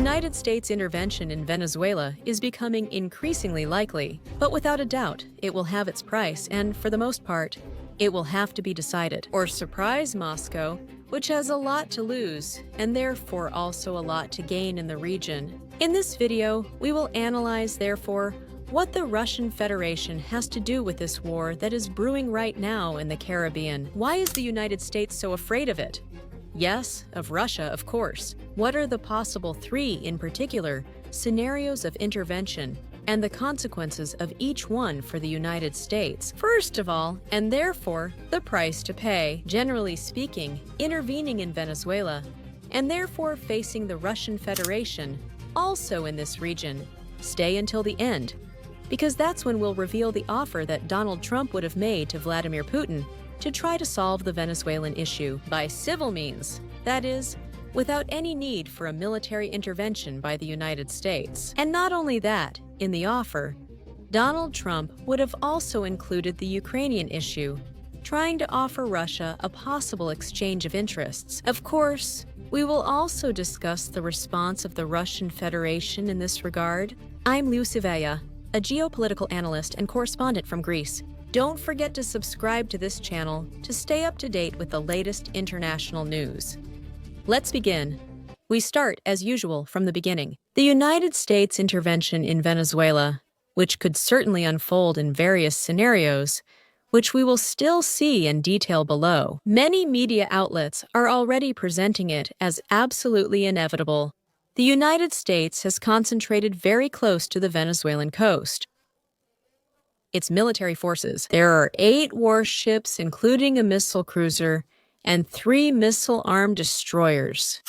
United States intervention in Venezuela is becoming increasingly likely, but without a doubt, it will have its price and, for the most part, it will have to be decided. Or surprise Moscow, which has a lot to lose and therefore also a lot to gain in the region. In this video, we will analyze, therefore, what the Russian Federation has to do with this war that is brewing right now in the Caribbean. Why is the United States so afraid of it? Yes, of Russia, of course. What are the possible three, in particular, scenarios of intervention and the consequences of each one for the United States? First of all, and therefore, the price to pay. Generally speaking, intervening in Venezuela, and therefore facing the Russian Federation, also in this region, stay until the end, because that's when we'll reveal the offer that Donald Trump would have made to Vladimir Putin to try to solve the Venezuelan issue by civil means, that is, without any need for a military intervention by the United States. And not only that, in the offer, Donald Trump would have also included the Ukrainian issue, trying to offer Russia a possible exchange of interests. Of course, we will also discuss the response of the Russian Federation in this regard. I'm Liu Sivaya, a geopolitical analyst and correspondent from Greece. Don't forget to subscribe to this channel to stay up to date with the latest international news. Let's begin. We start, as usual, from the beginning. The United States intervention in Venezuela, which could certainly unfold in various scenarios, which we will still see in detail below. Many media outlets are already presenting it as absolutely inevitable. The United States has concentrated very close to the Venezuelan coast. Its military forces. There are 8 warships, including a missile cruiser, and 3 missile-armed destroyers.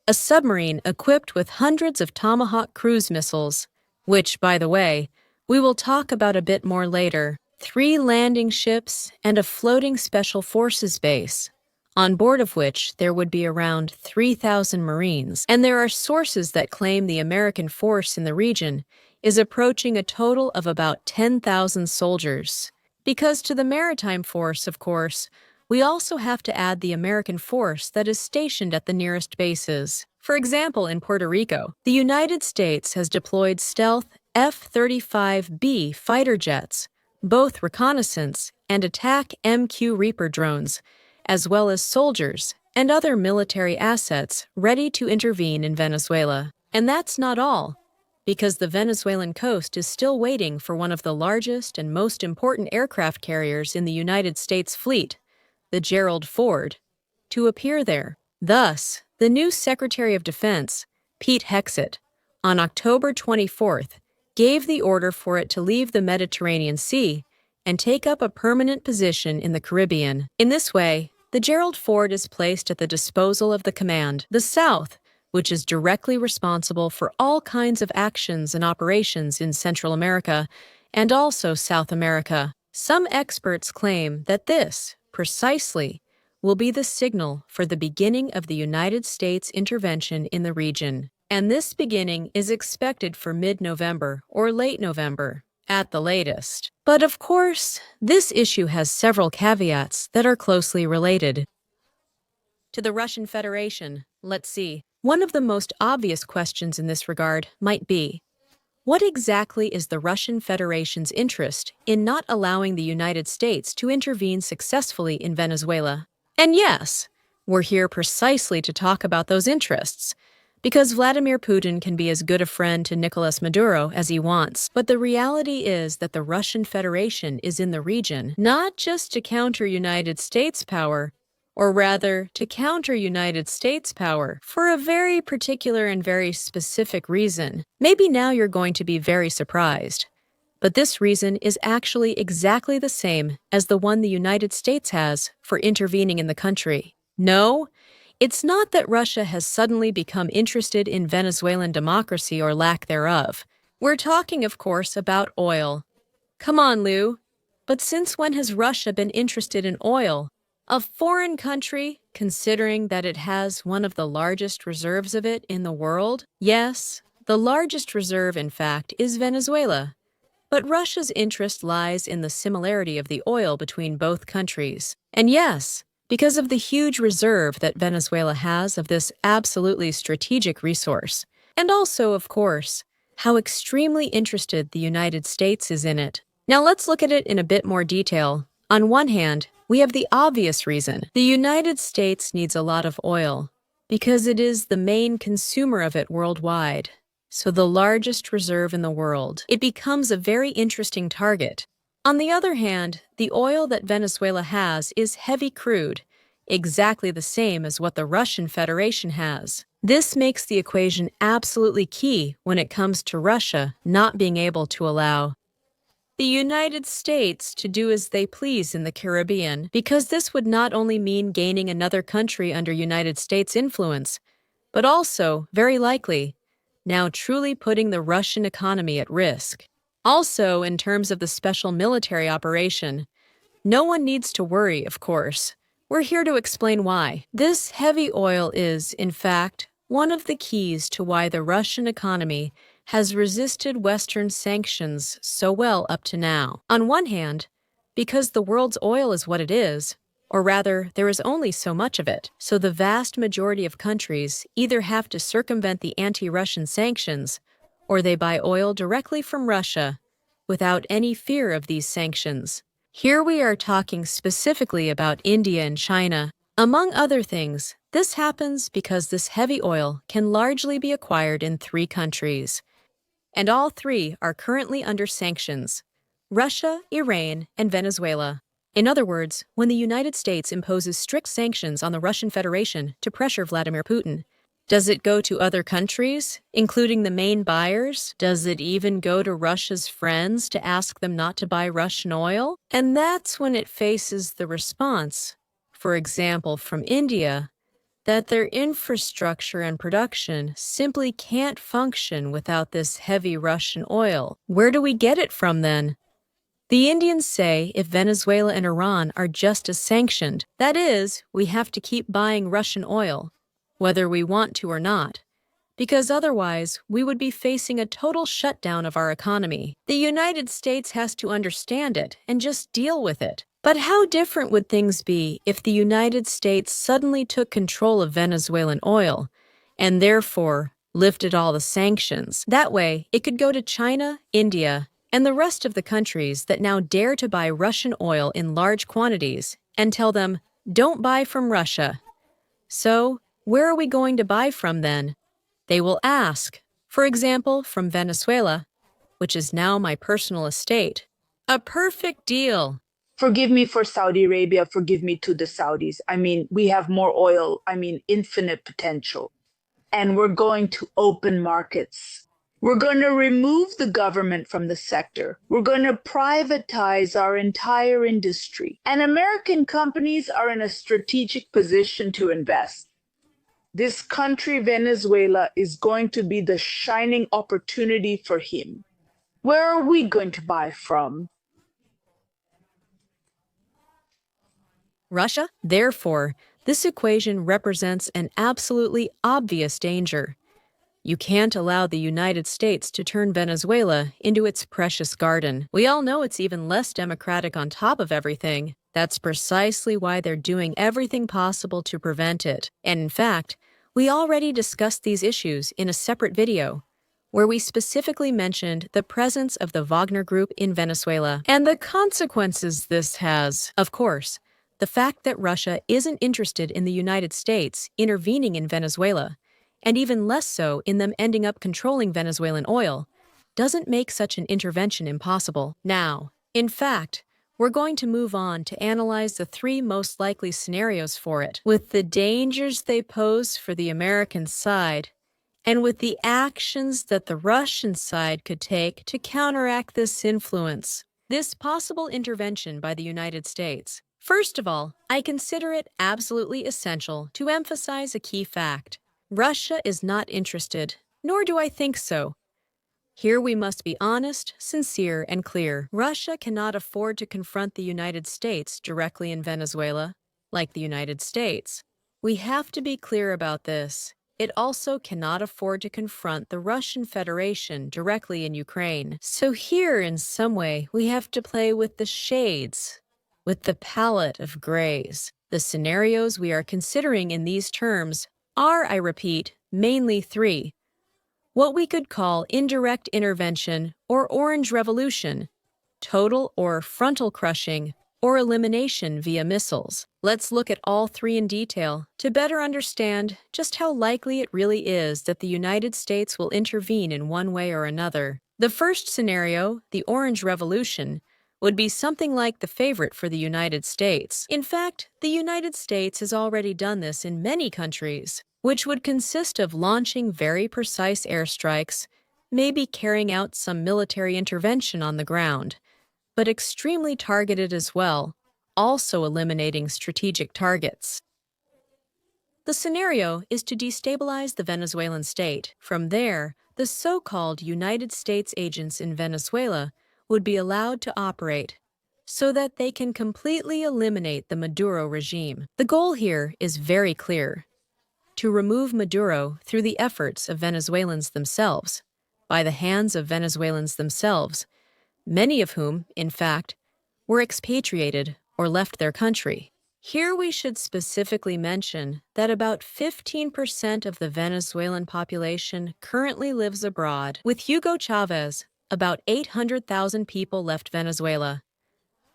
A submarine equipped with hundreds of Tomahawk cruise missiles, which, by the way, we will talk about a bit more later. 3 landing ships and a floating special forces base, on board of which there would be around 3,000 Marines. And there are sources that claim the American force in the region is approaching a total of about 10,000 soldiers. Because to the maritime force, of course, we also have to add the American force that is stationed at the nearest bases. For example, in Puerto Rico, the United States has deployed stealth F-35B fighter jets, both reconnaissance and attack MQ Reaper drones, as well as soldiers and other military assets ready to intervene in Venezuela. And that's not all, because the Venezuelan coast is still waiting for one of the largest and most important aircraft carriers in the United States fleet, the Gerald Ford, to appear there. Thus, the new Secretary of Defense, Pete Hegseth, on October 24th, gave the order for it to leave the Mediterranean Sea and take up a permanent position in the Caribbean. In this way, the Gerald Ford is placed at the disposal of the command, the South, which is directly responsible for all kinds of actions and operations in Central America and also South America. Some experts claim that this, precisely, will be the signal for the beginning of the United States intervention in the region. And this beginning is expected for mid-November or late November, at the latest. But of course, this issue has several caveats that are closely related. To the Russian Federation, let's see. One of the most obvious questions in this regard might be, what exactly is the Russian Federation's interest in not allowing the United States to intervene successfully in Venezuela? And yes, we're here precisely to talk about those interests, because Vladimir Putin can be as good a friend to Nicolas Maduro as he wants. But the reality is that the Russian Federation is in the region not just to counter United States power, or rather, to counter United States power for a very particular and very specific reason. Maybe now you're going to be very surprised, but this reason is actually exactly the same as the one the United States has for intervening in the country. No, it's not that Russia has suddenly become interested in Venezuelan democracy or lack thereof. We're talking, of course, about oil. Come on, Lou. But since when has Russia been interested in oil? A foreign country, considering that it has one of the largest reserves of it in the world? Yes, the largest reserve, in fact, is Venezuela. But Russia's interest lies in the similarity of the oil between both countries. And yes, because of the huge reserve that Venezuela has of this absolutely strategic resource. And also, of course, how extremely interested the United States is in it. Now let's look at it in a bit more detail. On one hand, we have the obvious reason. The United States needs a lot of oil because it is the main consumer of it worldwide. So the largest reserve in the world. It becomes a very interesting target. On the other hand, the oil that Venezuela has is heavy crude, exactly the same as what the Russian Federation has. This makes the equation absolutely key when it comes to Russia not being able to allow the United States to do as they please in the Caribbean, because this would not only mean gaining another country under United States influence, but also, very likely, now truly putting the Russian economy at risk. Also, in terms of the special military operation, no one needs to worry, of course. We're here to explain why. This heavy oil is, in fact, one of the keys to why the Russian economy has resisted Western sanctions so well up to now. On one hand, because the world's oil is what it is, or rather, there is only so much of it, so the vast majority of countries either have to circumvent the anti-Russian sanctions, or they buy oil directly from Russia without any fear of these sanctions. Here we are talking specifically about India and China. Among other things, this happens because this heavy oil can largely be acquired in 3 countries, and all 3 are currently under sanctions: Russia, Iran, and Venezuela. In other words, when the United States imposes strict sanctions on the Russian Federation to pressure Vladimir Putin, does it go to other countries, including the main buyers? Does it even go to Russia's friends to ask them not to buy Russian oil? And that's when it faces the response, for example, from India, that their infrastructure and production simply can't function without this heavy Russian oil. Where do we get it from then? The Indians say if Venezuela and Iran are just as sanctioned, that is, we have to keep buying Russian oil, whether we want to or not, because otherwise we would be facing a total shutdown of our economy. The United States has to understand it and just deal with it. But how different would things be if the United States suddenly took control of Venezuelan oil and therefore lifted all the sanctions? That way, it could go to China, India, and the rest of the countries that now dare to buy Russian oil in large quantities and tell them, don't buy from Russia. So, where are we going to buy from then? They will ask, for example, from Venezuela, which is now my personal estate. A perfect deal. Forgive me for Saudi Arabia, forgive me to the Saudis. I mean, we have more oil, infinite potential. And we're going to open markets. We're going to remove the government from the sector. We're going to privatize our entire industry. And American companies are in a strategic position to invest. This country, Venezuela, is going to be the shining opportunity for him. Where are we going to buy from? Russia? Therefore, this equation represents an absolutely obvious danger. You can't allow the United States to turn Venezuela into its precious garden. We all know it's even less democratic on top of everything. That's precisely why they're doing everything possible to prevent it. And in fact, we already discussed these issues in a separate video, where we specifically mentioned the presence of the Wagner Group in Venezuela and the consequences this has. Of course, the fact that Russia isn't interested in the United States intervening in Venezuela, and even less so in them ending up controlling Venezuelan oil, doesn't make such an intervention impossible. Now, in fact, we're going to move on to analyze the 3 most likely scenarios for it, with the dangers they pose for the American side, and with the actions that the Russian side could take to counteract this influence, this possible intervention by the United States. First of all, I consider it absolutely essential to emphasize a key fact. Russia is not interested, nor do I think so. Here we must be honest, sincere, and clear. Russia cannot afford to confront the United States directly in Venezuela, like the United States. We have to be clear about this. It also cannot afford to confront the Russian Federation directly in Ukraine. So here, in some way, we have to play with the shades. with the palette of grays. The scenarios we are considering in these terms are, I repeat, mainly three: what we could call indirect intervention or orange revolution, total or frontal crushing, or elimination via missiles. Let's look at all three in detail to better understand just how likely it really is that the United States will intervene in one way or another. The first scenario, the Orange Revolution, would be something like the favorite for the United States. In fact, the United States has already done this in many countries, which would consist of launching very precise airstrikes, maybe carrying out some military intervention on the ground, but extremely targeted as well, also eliminating strategic targets. The scenario is to destabilize the Venezuelan state. From there, the so-called United States agents in Venezuela would be allowed to operate so that they can completely eliminate the Maduro regime. The goal here is very clear: to remove Maduro through the efforts of Venezuelans themselves, by the hands of Venezuelans themselves, many of whom, in fact, were expatriated or left their country. Here we should specifically mention that about 15% of the Venezuelan population currently lives abroad. With Hugo Chavez, about 800,000 people left Venezuela.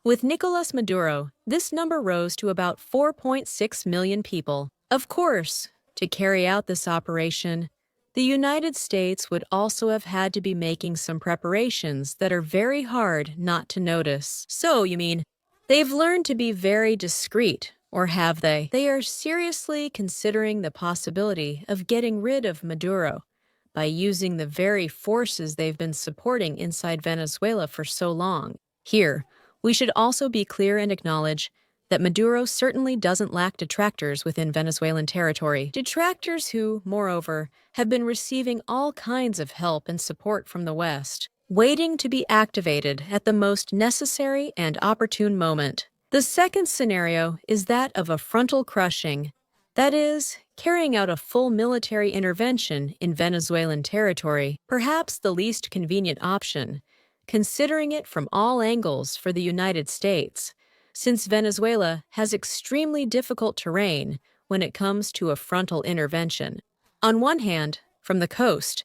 With Nicolas Maduro, this number rose to about 4.6 million people. Of course, to carry out this operation, the United States would also have had to be making some preparations that are very hard not to notice. So, you mean, they've learned to be very discreet, or have they? They are seriously considering the possibility of getting rid of Maduro by using the very forces they've been supporting inside Venezuela for so long. Here, we should also be clear and acknowledge that Maduro certainly doesn't lack detractors within Venezuelan territory. Detractors who, moreover, have been receiving all kinds of help and support from the West, waiting to be activated at the most necessary and opportune moment. The second scenario is that of a frontal crushing, that is, carrying out a full military intervention in Venezuelan territory, perhaps the least convenient option, considering it from all angles for the United States, since Venezuela has extremely difficult terrain when it comes to a frontal intervention. On one hand, from the coast,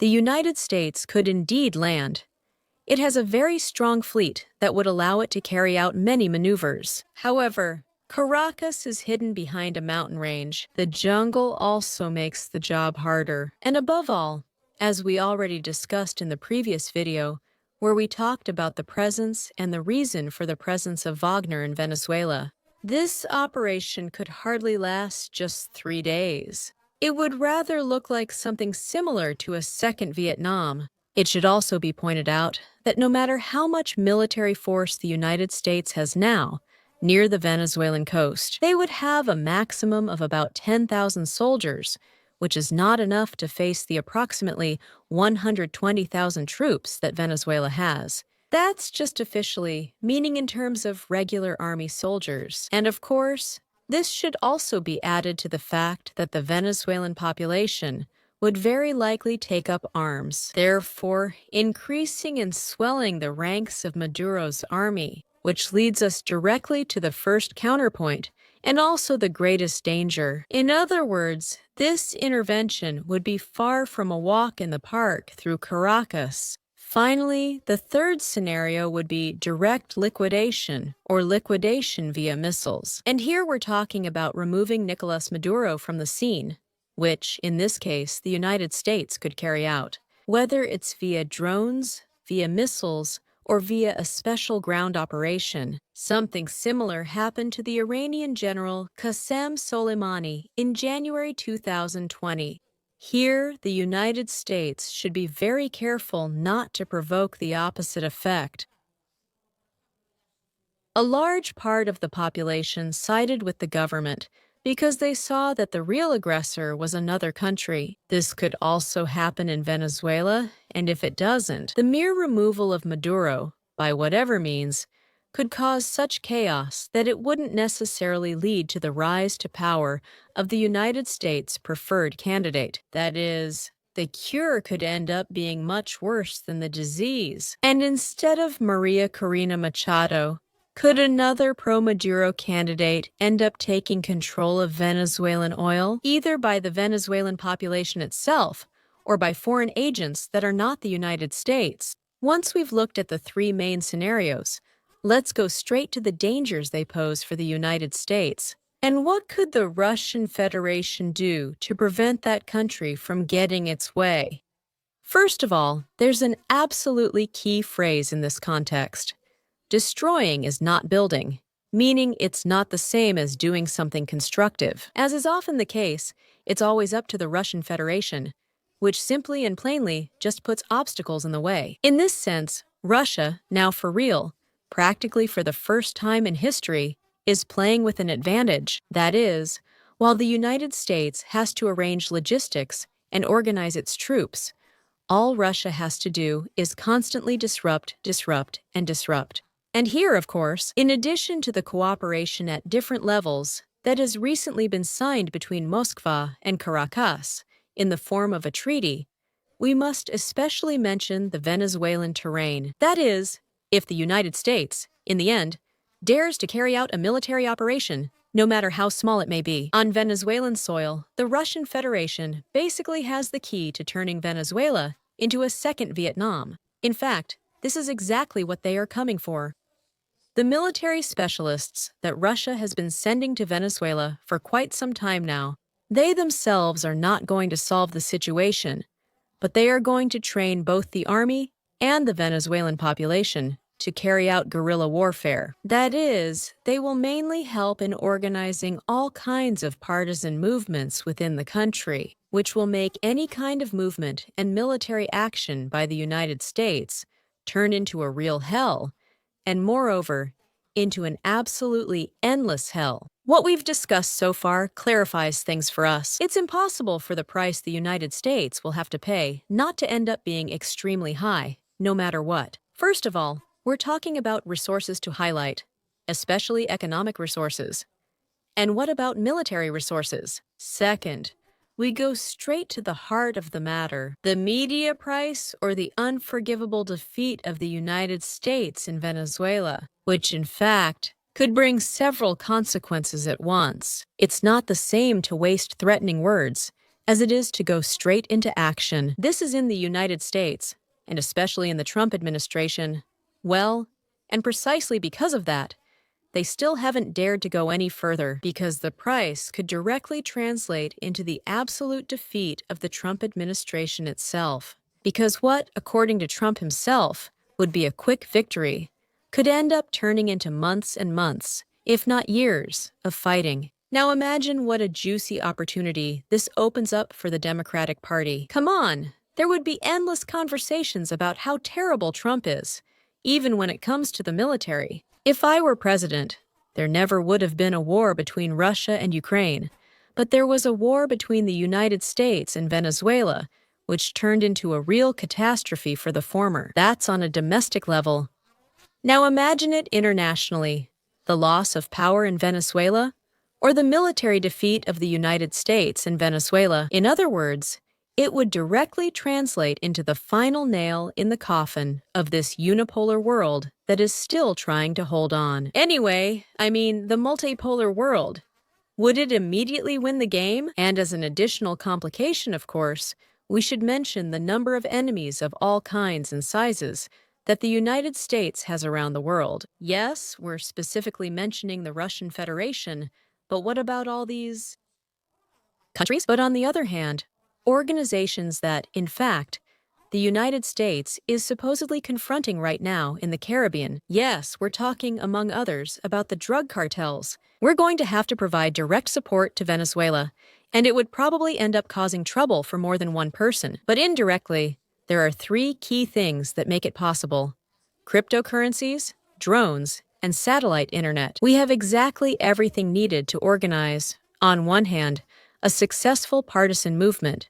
the United States could indeed land. It has a very strong fleet that would allow it to carry out many maneuvers. However, Caracas is hidden behind a mountain range. The jungle also makes the job harder. And above all, as we already discussed in the previous video, where we talked about the presence and the reason for the presence of Wagner in Venezuela, this operation could hardly last just 3 days. It would rather look like something similar to a second Vietnam. It should also be pointed out that no matter how much military force the United States has now near the Venezuelan coast, they would have a maximum of about 10,000 soldiers, which is not enough to face the approximately 120,000 troops that Venezuela has. That's just officially, meaning in terms of regular army soldiers. And of course, this should also be added to the fact that the Venezuelan population would very likely take up arms, therefore increasing and swelling the ranks of Maduro's army, which leads us directly to the first counterpoint and also the greatest danger. In other words, this intervention would be far from a walk in the park through Caracas. Finally, the third scenario would be direct liquidation or liquidation via missiles. And here we're talking about removing Nicolas Maduro from the scene, which, in this case, the United States could carry out. Whether it's via drones, via missiles, or via a special ground operation. Something similar happened to the Iranian general Qasem Soleimani in January 2020. Here, the United States should be very careful not to provoke the opposite effect. A large part of the population sided with the government because they saw that the real aggressor was another country. This could also happen in Venezuela, and if it doesn't, the mere removal of Maduro, by whatever means, could cause such chaos that it wouldn't necessarily lead to the rise to power of the United States' preferred candidate. That is, the cure could end up being much worse than the disease. And instead of Maria Corina Machado, Could another pro-Maduro candidate end up taking control of Venezuelan oil, either by the Venezuelan population itself or by foreign agents that are not the United States? Once we've looked at the three main scenarios, let's go straight to the dangers they pose for the United States. And what could the Russian Federation do to prevent that country from getting its way? First of all, there's an absolutely key phrase in this context. Destroying is not building, meaning it's not the same as doing something constructive. As is often the case, it's always up to the Russian Federation, which simply and plainly just puts obstacles in the way. In this sense, Russia, now for real, practically for the first time in history, is playing with an advantage. That is, while the United States has to arrange logistics and organize its troops, all Russia has to do is constantly disrupt, disrupt, and disrupt. And here, of course, in addition to the cooperation at different levels that has recently been signed between Moscow and Caracas in the form of a treaty, we must especially mention the Venezuelan terrain. That is, if the United States, in the end, dares to carry out a military operation, no matter how small it may be. On Venezuelan soil, the Russian Federation basically has the key to turning Venezuela into a second Vietnam. In fact, this is exactly what they are coming for. The military specialists that Russia has been sending to Venezuela for quite some time now, they themselves are not going to solve the situation, but they are going to train both the army and the Venezuelan population to carry out guerrilla warfare. That is, they will mainly help in organizing all kinds of partisan movements within the country, which will make any kind of movement and military action by the United States turn into a real hell, and moreover, into an absolutely endless hell. What we've discussed so far clarifies things for us. It's impossible for the price the United States will have to pay not to end up being extremely high, no matter what. First of all, we're talking about resources to highlight, especially economic resources. And what about military resources? Second, we go straight to the heart of the matter, the media price or the unforgivable defeat of the United States in Venezuela, which in fact could bring several consequences at once. It's not the same to waste threatening words as it is to go straight into action. This is in the United States, and especially in the Trump administration. Well, and precisely because of that, they still haven't dared to go any further because the price could directly translate into the absolute defeat of the Trump administration itself. Because what, according to Trump himself, would be a quick victory could end up turning into months and months, if not years, of fighting. Now imagine what a juicy opportunity this opens up for the Democratic Party. Come on, there would be endless conversations about how terrible Trump is, even when it comes to the military. If I were president, there never would have been a war between Russia and Ukraine, but there was a war between the United States and Venezuela, which turned into a real catastrophe for the former. That's on a domestic level. Now imagine it internationally, the loss of power in Venezuela, or the military defeat of the United States in Venezuela. In other words, it would directly translate into the final nail in the coffin of this unipolar world that is still trying to hold on. Anyway, I mean, the multipolar world. Would it immediately win the game? And as an additional complication, of course, we should mention the number of enemies of all kinds and sizes that the United States has around the world. Yes, we're specifically mentioning the Russian Federation, but what about all these countries? But on the other hand, organizations that, in fact, the United States is supposedly confronting right now in the Caribbean. Yes, we're talking, among others, about the drug cartels. We're going to have to provide direct support to Venezuela, and it would probably end up causing trouble for more than one person. But indirectly, there are three key things that make it possible: cryptocurrencies, drones, and satellite internet. We have exactly everything needed to organize, on one hand, a successful partisan movement,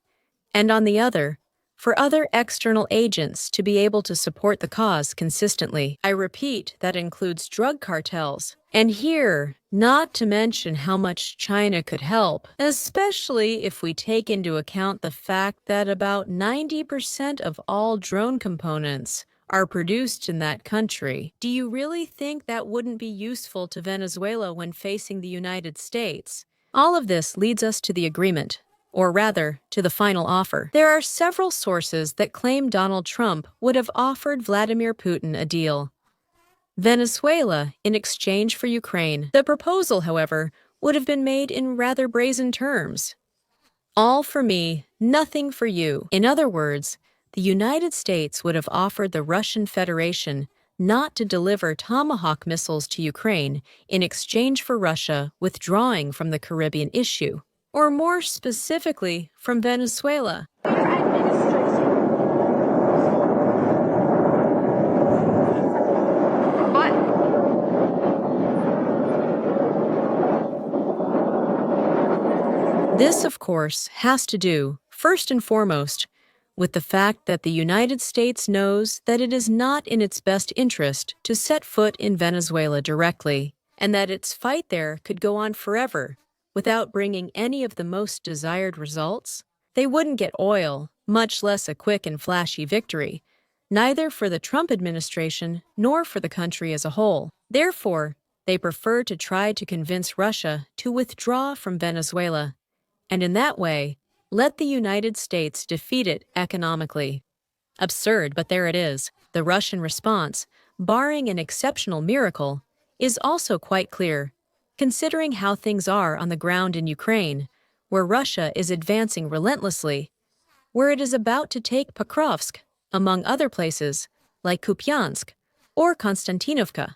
and on the other, for other external agents to be able to support the cause consistently. I repeat, that includes drug cartels. And here, not to mention how much China could help, especially if we take into account the fact that about 90% of all drone components are produced in that country. Do you really think that wouldn't be useful to Venezuela when facing the United States? All of this leads us to the agreement, or rather, to the final offer. There are several sources that claim Donald Trump would have offered Vladimir Putin a deal. Venezuela in exchange for Ukraine. The proposal, however, would have been made in rather brazen terms. All for me, nothing for you. In other words, the United States would have offered the Russian Federation not to deliver Tomahawk missiles to Ukraine in exchange for Russia withdrawing from the Caribbean issue, or more specifically, from Venezuela. This, of course, has to do, first and foremost, with the fact that the United States knows that it is not in its best interest to set foot in Venezuela directly, and that its fight there could go on forever without bringing any of the most desired results. They wouldn't get oil, much less a quick and flashy victory, neither for the Trump administration nor for the country as a whole. Therefore, they prefer to try to convince Russia to withdraw from Venezuela, and in that way, let the United States defeat it economically. Absurd, but there it is. The Russian response, barring an exceptional miracle, is also quite clear, considering how things are on the ground in Ukraine, where Russia is advancing relentlessly, where it is about to take Pokrovsk, among other places, like Kupiansk or Konstantinovka,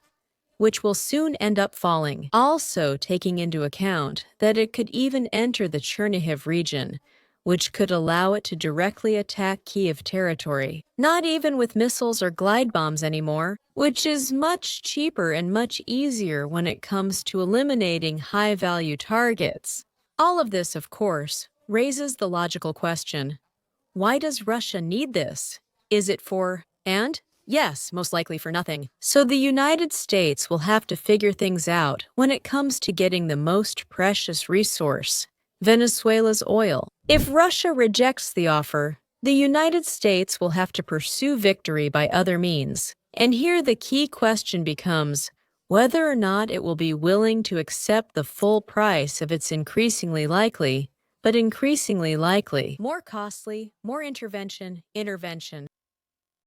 which will soon end up falling. Also taking into account that it could even enter the Chernihiv region, which could allow it to directly attack Kiev territory. Not even with missiles or glide bombs anymore, which is much cheaper and much easier when it comes to eliminating high-value targets. All of this, of course, raises the logical question: why does Russia need this? Is it for, and? Yes, most likely for nothing. So the United States will have to figure things out when it comes to getting the most precious resource, Venezuela's oil. If Russia rejects the offer, the United States will have to pursue victory by other means. And here the key question becomes whether or not it will be willing to accept the full price of its increasingly likely, more costly, more intervention,